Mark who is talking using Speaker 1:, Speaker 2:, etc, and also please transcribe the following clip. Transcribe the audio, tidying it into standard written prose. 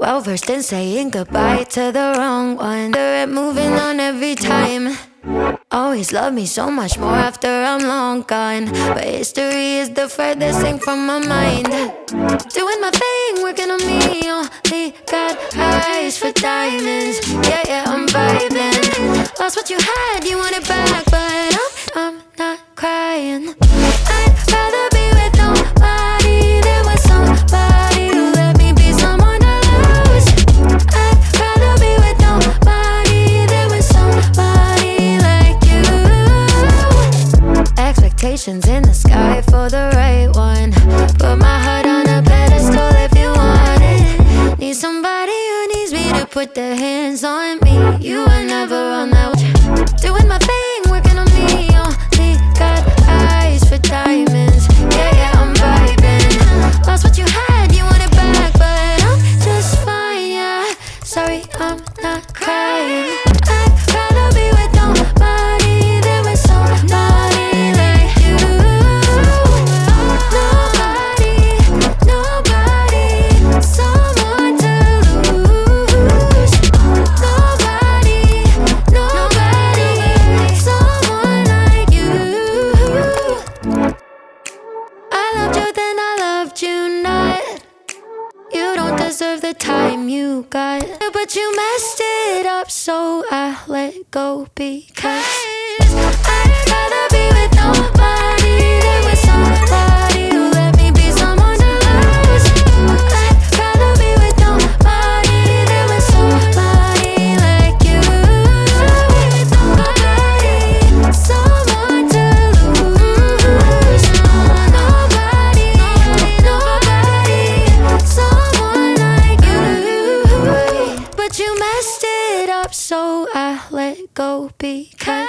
Speaker 1: Well versed in saying goodbye to the wrong one. They're moving on every time. Always love me so much more after I'm long gone. But history is the furthest thing from my mind. Doing my thing, working on me. Only got eyes for diamonds. Yeah, yeah, I'm vibing. Lost what you had, you want it back. But I'm not crying. I'd rather be with nobody than with somebody who let me be someone else. I'd rather be with nobody than with somebody like you. Expectations in the sky for the right one. Put my heart on a pedestal if you want it. Need somebody who needs me to put their hands on me. You were never on that. Doing my thing, working on me. Only got eyes for diamonds. Yeah, yeah, I'm vibing. Lost what you had, you want it back. But I'm just fine, yeah. Sorry, I'm not crying. I'd rather be with nobody than with somebody like you. Nobody, someone to lose. Nobody, someone like you. I loved you then I loved you not. You don't deserve the time you got. But you messed it up, so I let go because I'd rather be with nobody than with somebody who let me be someone else. I'd rather be with nobody than with somebody like you. Nobody, someone to lose. Nobody, someone like you. But you messed it up, so I let go because